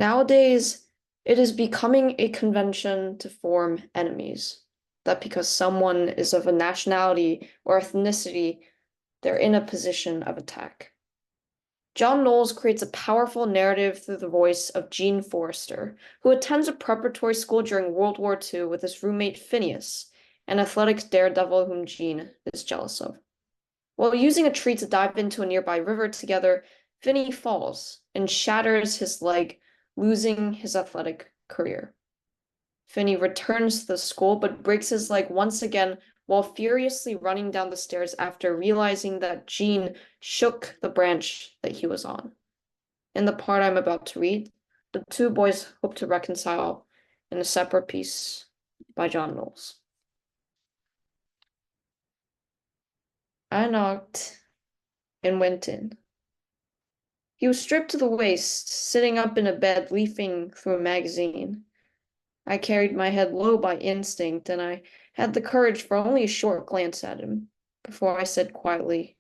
Nowadays, it is becoming a convention to form enemies. That because someone is of a nationality or ethnicity, they're in a position of attack. John Knowles creates a powerful narrative through the voice of Jean Forrester, who attends a preparatory school during World War II with his roommate Phineas, an athletic daredevil whom Jean is jealous of. While using a tree to dive into a nearby river together, Finney falls and shatters his leg, losing his athletic career. Finney returns to the school but breaks his leg once again while furiously running down the stairs after realizing that Jean shook the branch that he was on. In the part I'm about to read, the two boys hope to reconcile in a separate piece by John Knowles. I knocked and went in. He was stripped to the waist, sitting up in a bed, leafing through a magazine. I carried my head low by instinct, and I had the courage for only a short glance at him before I said quietly,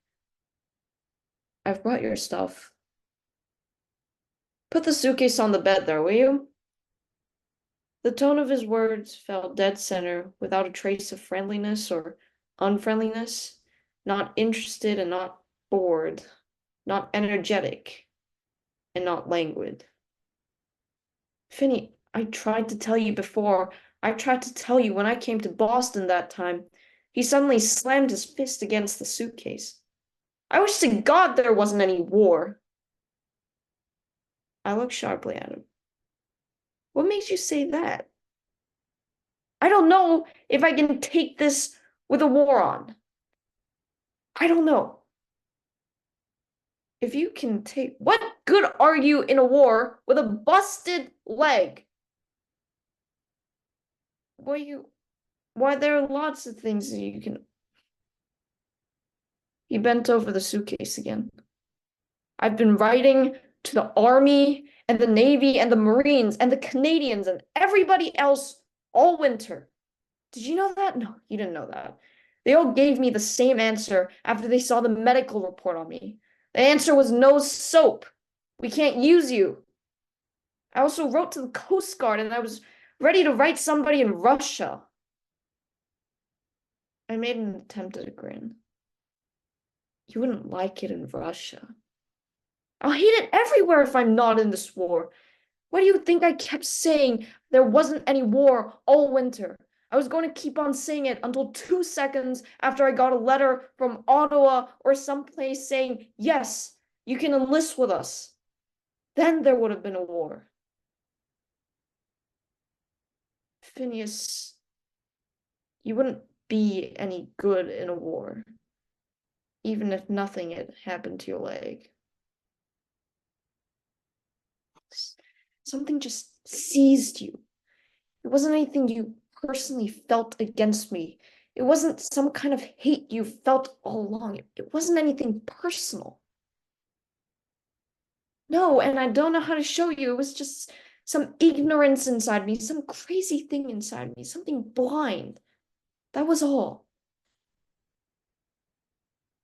"I've brought your stuff. Put the suitcase on the bed there, will you?" The tone of his words fell dead center without a trace of friendliness or unfriendliness, not interested and not bored, not energetic and not languid. Finney, I tried to tell you before. I tried to tell you when I came to Boston that time. He suddenly slammed his fist against the suitcase. I wish to God there wasn't any war. I looked sharply at him. What makes you say that? I don't know if I can take this with a war on. I don't know. If you can take, what good are you in a war with a busted leg? Why there are lots of things that you can. He bent over the suitcase again. I've been writing to the Army and the Navy and the Marines and the Canadians and everybody else all winter. Did you know that? No, you didn't know that. They all gave me the same answer after they saw the medical report on me. The answer was no soap. We can't use you. I also wrote to the Coast Guard and I was ready to write somebody in Russia. I made an attempt at a grin. You wouldn't like it in Russia. I'll hate it everywhere if I'm not in this war. Why do you think I kept saying there wasn't any war all winter? I was going to keep on saying it until 2 seconds after I got a letter from Ottawa or someplace saying, yes, you can enlist with us. Then there would have been a war. Phineas, you wouldn't be any good in a war, even if nothing had happened to your leg. Something just seized you. It wasn't anything you personally felt against me. It wasn't some kind of hate you felt all along. It wasn't anything personal. No, and I don't know how to show you. It was just some ignorance inside me, some crazy thing inside me, something blind. That was all.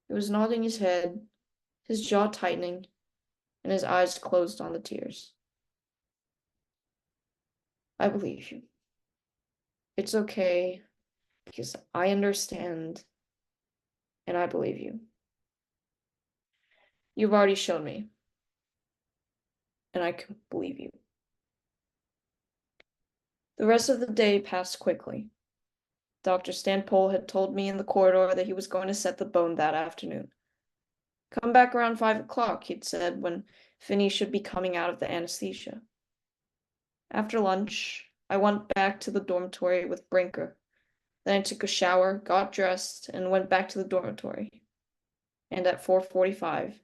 He was nodding his head, his jaw tightening, and his eyes closed on the tears. I believe you. It's okay, because I understand, and I believe you. You've already shown me, and I can believe you. The rest of the day passed quickly. Dr. Stanpole had told me in the corridor that he was going to set the bone that afternoon. Come back around 5 o'clock, he'd said, when Finney should be coming out of the anesthesia. After lunch, I went back to the dormitory with Brinker. Then I took a shower, got dressed, and went back to the dormitory. And at 4:45,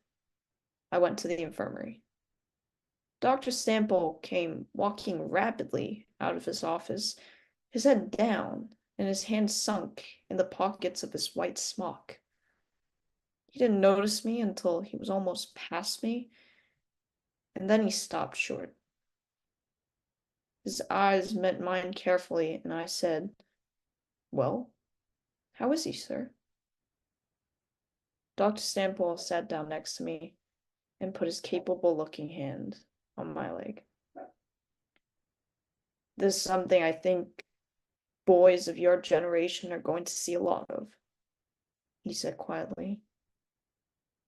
I went to the infirmary. Dr. Stample came walking rapidly out of his office, his head down and his hands sunk in the pockets of his white smock. He didn't notice me until he was almost past me, and then he stopped short. His eyes met mine carefully, and I said, "Well, how is he, sir?" Dr. Stample sat down next to me and put his capable-looking hand on my leg. This is something I think boys of your generation are going to see a lot of, he said quietly.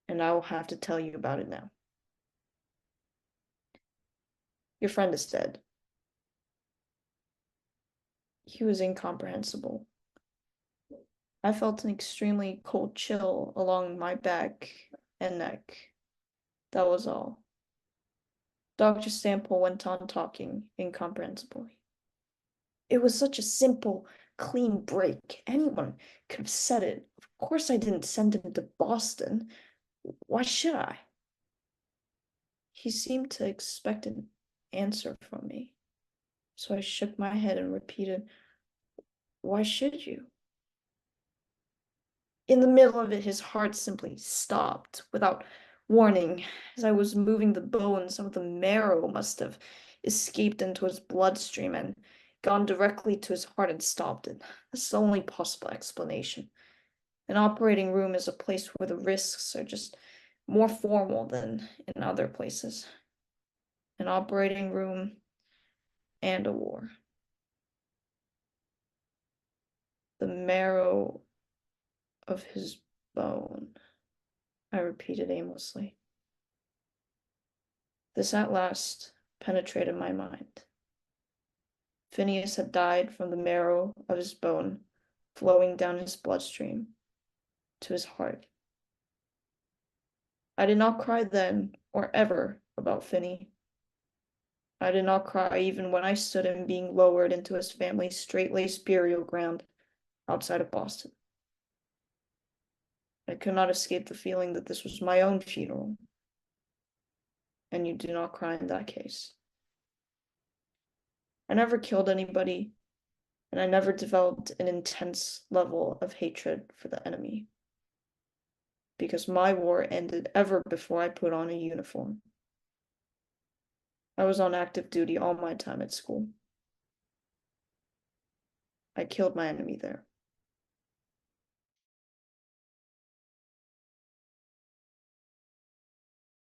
And I will have to tell you about it now. Your friend is dead. He was incomprehensible. I felt an extremely cold chill along my back and neck. That was all. Dr. Stample went on talking incomprehensibly. It was such a simple, clean break. Anyone could have said it. Of course I didn't send him to Boston. Why should I? He seemed to expect an answer from me. So I shook my head and repeated, why should you? In the middle of it, his heart simply stopped without warning. As I was moving the bone, some of the marrow must have escaped into his bloodstream and gone directly to his heart and stopped it. That's the only possible explanation. An operating room is a place where the risks are just more formal than in other places. An operating room and a war. The marrow of his bone, I repeated aimlessly. This at last penetrated my mind. Phineas had died from the marrow of his bone flowing down his bloodstream to his heart. I did not cry then or ever about Finney. I did not cry even when I stood him being lowered into his family's straight-laced burial ground outside of Boston. I could not escape the feeling that this was my own funeral, and you do not cry in that case. I never killed anybody, and I never developed an intense level of hatred for the enemy, because my war ended ever before I put on a uniform. I was on active duty all my time at school. I killed my enemy there.